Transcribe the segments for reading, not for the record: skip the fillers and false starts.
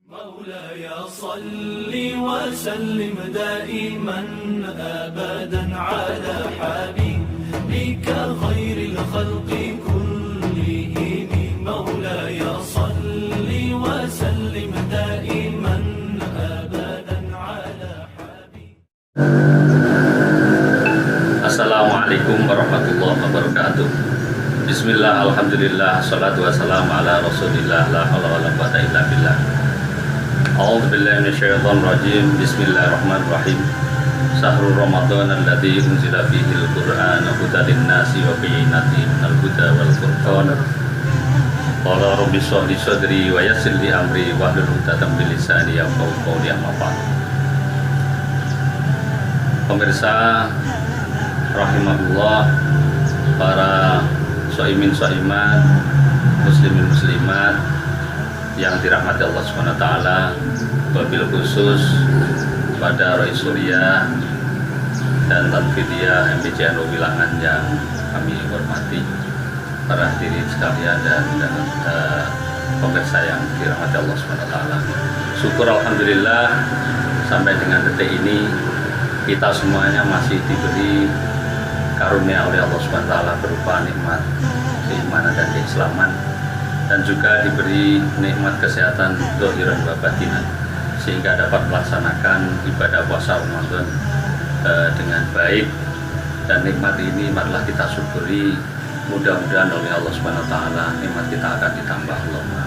مولاي صل وسلم دائما أبدا على حبيبك خير الخلق كلهم مولاي صل وسلم دائما أبدا على حبيبك. Assalamualaikum warahmatullahi wabarakatuh. Bismillah, alhamdulillah, salatu wassalamu ala rasulillah, la hawla wa la quwwata illa billah. A'udzu billahi minasyaitonir rajim. Bismillahirrahmanirrahim. Syahrul Ramadan alladzi unzila fihi al-Qur'an hudan lin-nasi wa bayyinatin minal huda wal furqan. Qala rabbi shrah li sadri wa yassir li amri wahlul 'uqdatam min lisani yafqahu qawli. Amma ba'd. Pemirsa rahimahullah, para shaimin shaimat, muslimin muslimat yang dirahmati Allah Subhanahu wa taala, wabil khusus pada Roy Surya dan Tanfidiyah MPCNU Wilangan yang kami hormati, para hadirin sekalian dan pemirsa yang dirahmati Allah Subhanahu wa taala. Syukur alhamdulillah sampai dengan detik ini kita semuanya masih diberi karunia oleh Allah Subhanahu wa taala berupa nikmat keimanan dan keislaman, dan juga diberi nikmat kesehatan zahiran wa batinan, sehingga dapat melaksanakan ibadah puasa Ramadan dengan baik. Dan nikmat ini marilah kita syukuri, mudah-mudahan oleh Allah Subhanahu wa taala nikmat kita akan ditambah. Allahumma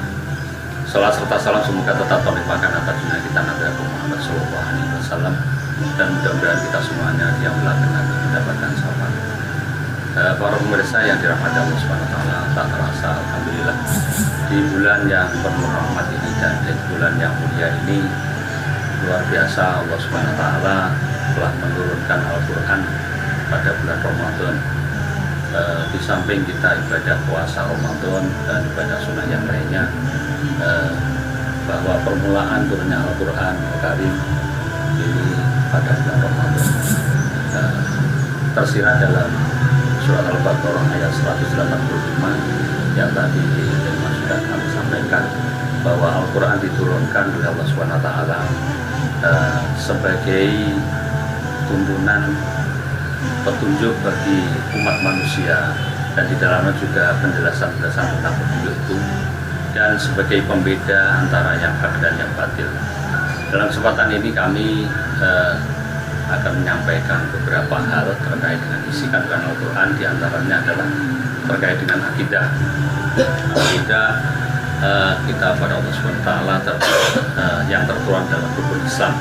salat serta salam semoga tetap terlimpahkan atas junjungan kita Nabi Muhammad SAW, dan mudah-mudahan kita semuanya yang melakukan mendapatkan syafaat. Para pemirsa yang dirahmati Allah Subhanahu wa taala, tak terasa alhamdulillah di bulan yang penuh rahmat ini dan di bulan yang mulia ini, luar biasa Allah Subhanahu wa taala telah menurunkan Al-Qur'an pada bulan Ramadan. Di samping kita ibadah puasa Ramadan dan ibadah sunnah yang lainnya, bahwa permulaan turunnya Al-Qur'an Al-Karim ini pada bulan Ramadan tersirat dalam surat Al-Baqarah ayat 185 yang tadi sudah kami sampaikan, bahwa Al-Quran diturunkan oleh Allah SWT sebagai tuntunan petunjuk bagi umat manusia, dan di dalamnya juga penjelasan-penjelasan tentang petunjuk itu, dan sebagai pembeda antara yang hak dan yang batil. Dalam kesempatan ini kami akan menyampaikan beberapa hal terkait dengan isi kandungan Al-Quran. Di antaranya adalah terkait dengan akidah kita pada Allah SWT yang tertuang dalam rukun Islam,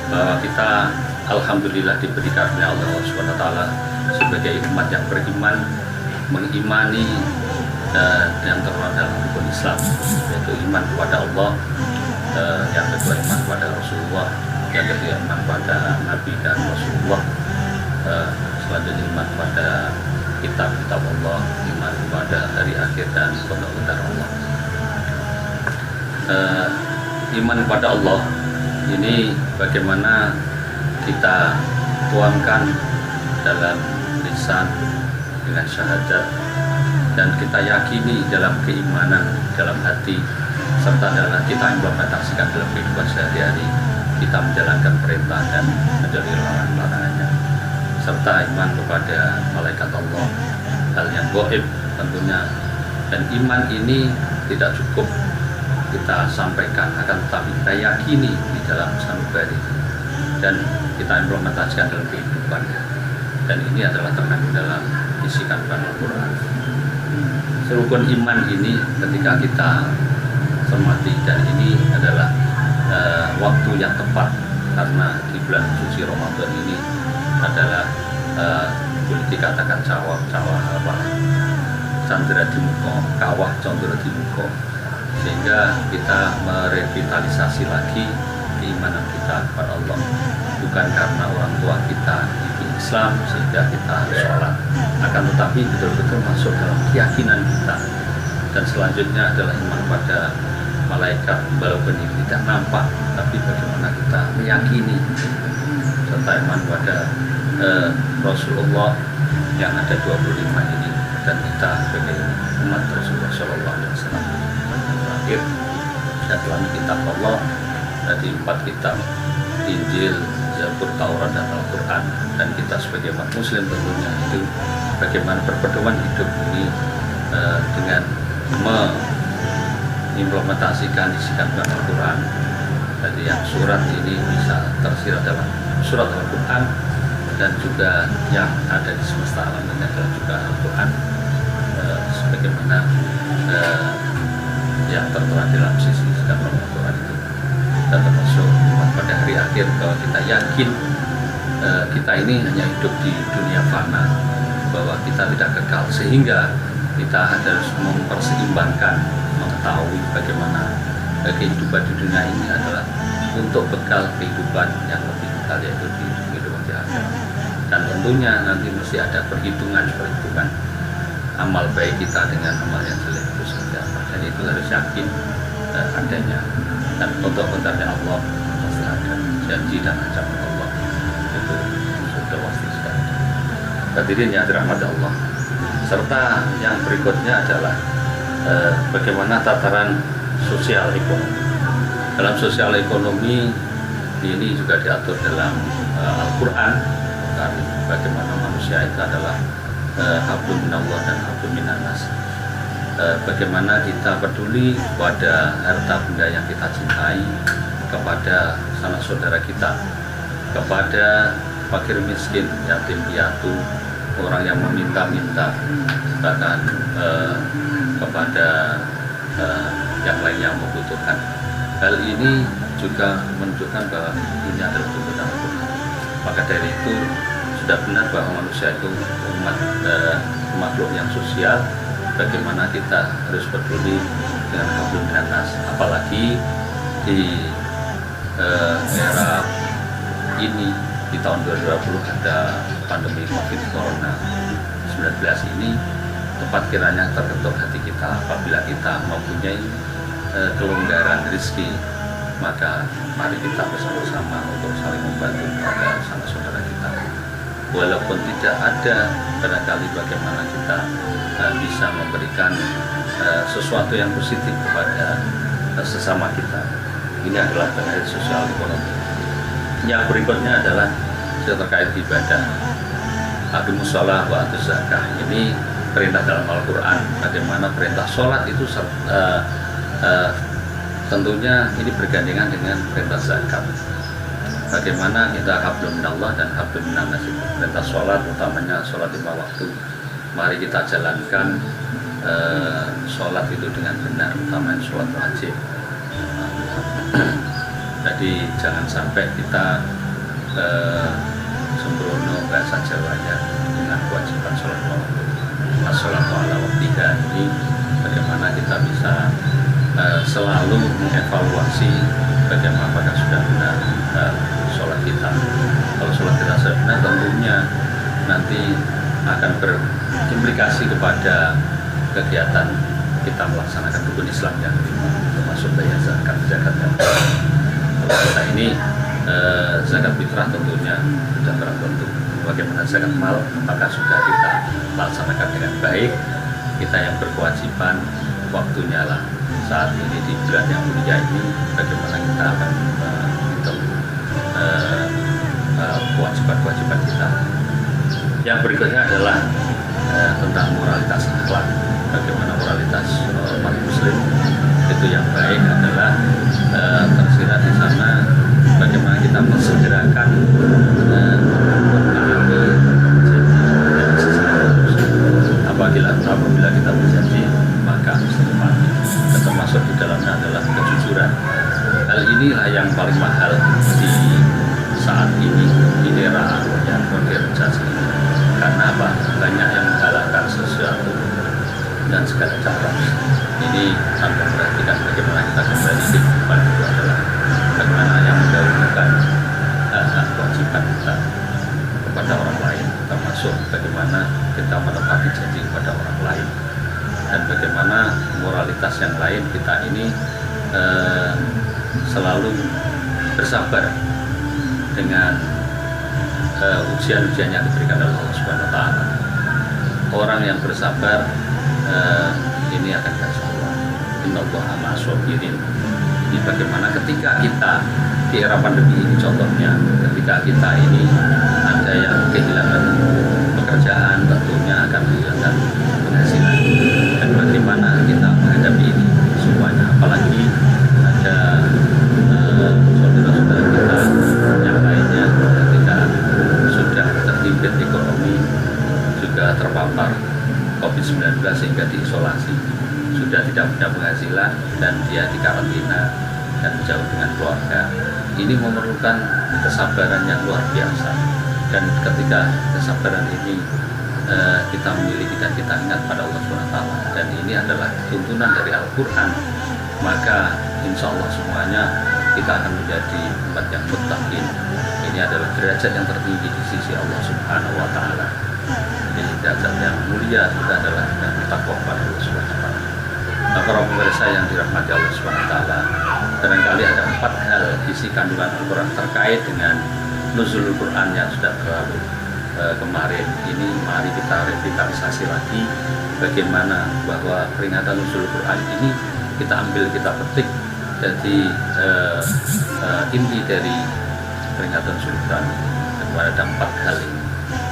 bahwa kita alhamdulillah diberikan oleh Allah SWT sebagai umat yang beriman, mengimani yang tertuang dalam rukun Islam, yaitu iman kepada Allah, yang kedua iman kepada Rasulullah, yang ketiga iman pada Nabi dan Rasulullah, selanjutnya iman pada kitab-kitab Allah, iman kepada hari akhir dan benar-benar Allah. Iman kepada Allah ini bagaimana kita tuangkan dalam lisan dengan syahadat, dan kita yakini dalam keimanan dalam hati, serta dalam kita implementasikan dalam kehidupan sehari-hari, kita menjalankan perintah dan menjauhi larangan-larangannya, serta iman kepada malaikat Allah, hal yang gaib tentunya. Dan iman ini tidak cukup kita sampaikan, akan tetapi kita yakini di dalam sanubari dan kita implementasikan dalam kehidupan, dan ini adalah terkandung dalam isi kandungan Al-Quran. Rukun iman ini ketika kita cermati, dan ini adalah waktu yang tepat, karena di bulan suci Ramadan ini adalah boleh dikatakan cawah candra di muka, kawah candra di muka, sehingga kita merevitalisasi lagi keimanan kita kepada Allah, bukan karena orang tua kita di Islam sehingga kita harus sholat, akan tetapi betul-betul masuk dalam keyakinan kita. Dan selanjutnya adalah iman pada malaikat, walaupun ini tidak nampak, tapi bagaimana kita meyakini, serta iman pada Rasulullah yang ada 25 ini, dan kita sebagai umat Rasulullah SAW. Terakhir dalam kitab Allah, dari 4 kitab, Injil, Zabur, Taurat, dan Al-Quran. Dan kita sebagai umat muslim tentunya itu bagaimana berpedoman hidup ini dengan mengimplementasikan isi kandungan Al-Quran. Jadi yang surat ini bisa tersirat dalam surat Al-Quran, dan juga yang ada di semesta alam ini adalah juga Al-Quran, sebagaimana yang tertera dalam sisi dalam Al-Quran itu. Dan termasuk pada hari akhir, bahwa kita yakin kita ini hanya hidup di dunia fana, bahwa kita tidak kekal, sehingga kita harus memperseimbangkan, mengetahui bagaimana kehidupan di dunia ini adalah untuk bekal kehidupan yang lebih kekal, yaitu di kehidupan di akhirat. Dan tentunya nanti mesti ada perhitungan amal baik kita dengan amal yang jelek itu seperti apa, dan itu harus yakin adanya. Dan kontak-kontaknya Allah pasti ada, janji dan ancaman Allah itu sudah pasti sekali. Hadirin yang dirahmati Allah, serta yang berikutnya adalah bagaimana tataran sosial ekonomi. Dalam sosial ekonomi ini juga diatur dalam Al-Quran, bagaimana manusia itu adalah hablum minallah dan hablum minannas. Bagaimana kita peduli kepada harta benda yang kita cintai, kepada sanak saudara kita, kepada fakir miskin, yatim piatu, orang yang meminta-minta, bahkan kepada yang lain yang membutuhkan. Hal ini juga menunjukkan bahwa ini adalah tuntunan Al-Quran. Maka dari itu sudah benar bahwa manusia itu makhluk yang sosial. Bagaimana kita harus peduli dengan hablum minannas, apalagi di era ini, di tahun 2020 ada pandemi COVID-19 ini. Tepat kiranya terketuk hati kita apabila kita mempunyai kelonggaran rezeki, maka mari kita bersama-sama untuk saling membantu kepada sanak saudara kita. Walaupun tidak ada barangkali bagaimana kita bisa memberikan sesuatu yang positif kepada sesama kita. Ini adalah terkait sosial ekonomi. Yang berikutnya adalah terkait ibadah. Aqimus shalah wa atuz zakah. Ini perintah dalam Al-Quran, bagaimana perintah sholat itu tentunya ini bergandengan dengan perintah zakat. Bagaimana kita hablum minallah dan hablum minannas. Perintah sholat, utamanya sholat 5 waktu, mari kita jalankan sholat itu dengan benar, utamanya sholat wajib. Jadi jangan sampai kita sembrono bahasa Jawanya dengan kewajiban sholat 5 waktu. As-sholatu ala waktiha ini bagaimana kita bisa selalu mengevaluasi bagaimana apakah sudah benar sholat kita. Kalau sholat kita sudah benar, tentunya nanti akan berimplikasi kepada kegiatan kita melaksanakan rukun Islam yang termasuk bayar zakat. Kalau kita ini zakat fitrah tentunya sudah barang tentu. Bagaimana zakat mal, apakah sudah kita laksanakan dengan baik. Kita yang berkewajiban waktunya lah saat ini di bulan yang mulia ini, bagaimana kita akan menghitung kewajiban-kewajiban kita. Yang berikutnya adalah tentang moralitas akhlak. Bagaimana moralitas umat muslim itu yang baik adalah tersirat di sana bagaimana kita mensegerakan apabila kita berjanji maka harus ditepati. Termasuk di dalamnya adalah kejujuran. Hal inilah yang paling mahal di saat ini, di era yang modernisasi ini. Karena apa? Banyak yang menghalalkan sesuatu dan segala cara. Ini sampai perhatikan bagaimana kita kembali kepada itu adalah bagaimana yang mendahulukan hak kewajiban kita kepada orang lain, termasuk bagaimana kita menepati janji kepada orang lain, dan bagaimana moralitas yang lain kita ini selalu bersabar dengan ujian-ujian yang diberikan oleh Allah Subhanahu wa Ta'ala. Orang yang bersabar ini akan dikasih Allah. Innallaha ma'as sabirin. ini bagaimana ketika kita di era pandemi ini, contohnya ketika kita ini ada yang kehilangan pekerjaan, tentunya akan kehilangan penghasilan, dan bagaimana kita menghadapi ini semuanya, apalagi ada saudara-saudara kita yang lainnya ketika sudah terhimpit ekonomi, juga terpapar COVID-19 sehingga diisolasi, sudah tidak punya penghasilan dan dia dikarantina dan jauh dengan keluarga. Ini memerlukan kesabaran yang luar biasa, dan ketika kesabaran ini kita memiliki dan kita ingat pada Allah SWT, dan ini adalah tuntunan dari Al-Quran, maka insya Allah semuanya kita akan menjadi umat yang muttaqin. Ini adalah derajat yang tertinggi di sisi Allah Subhanahu wa Ta'ala. Ini derajat yang mulia, kita adalah yang bertakwa kepada Allah Subhanahu wa Ta'ala. Nah, para pemirsa yang dirahmati Allah Subhanahu wa Ta'ala, barangkali ada 4 hal isi kandungan Al-Quran terkait dengan nuzulul Quran yang sudah berlalu kemarin. Ini mari kita revitalisasi lagi bagaimana bahwa peringatan nuzulul Quran ini kita ambil, kita petik. Jadi inti dari peringatan nuzulul Quran ada 4 hal ini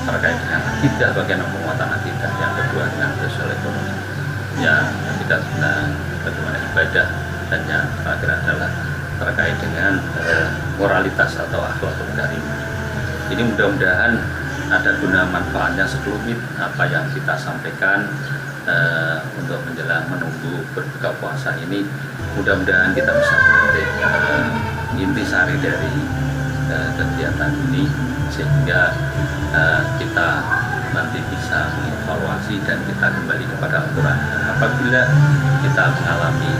terkait dengan akidah, bagaimana penguatan akidah, yang kedua dengan sosial ekonomi, yang ketiga tentang bagaimana ibadah, dan yang terakhir adalah terkait dengan moralitas atau akhlakul karimah. Ini mudah-mudahan ada guna manfaatnya sekelumit apa yang kita sampaikan untuk menjelang menunggu berbuka puasa ini. Mudah-mudahan kita bisa memetik intisari dari kegiatan ini, sehingga kita nanti bisa mengevaluasi dan kita kembali kepada Al-Quran. Apabila kita mengalami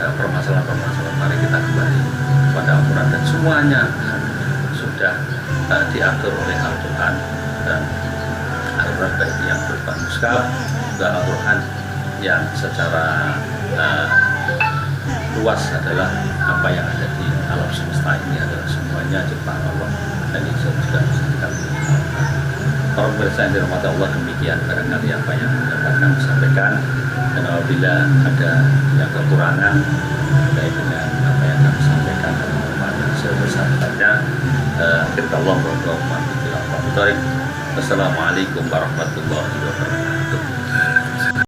permasalahan-permasalahan, mari kita kembali kepada Al-Quran, dan semuanya sudah diatur oleh Al-Quran, dan Al-Quran baik yang berupa mushaf, juga Al-Quran yang secara luas adalah apa yang ada di alam semesta ini adalah semuanya ciptaan Allah, dan itu juga bisa kita lihat. Para pemirsa yang dirahmati Allah, demikian barangkali apa yang dapat kami sampaikan, dan apabila ada yang kekurangan terkait dengan apa yang kami sampaikan, sebesar-besarnya akhir Allah. Wassalamualaikum warahmatullahi wabarakatuh.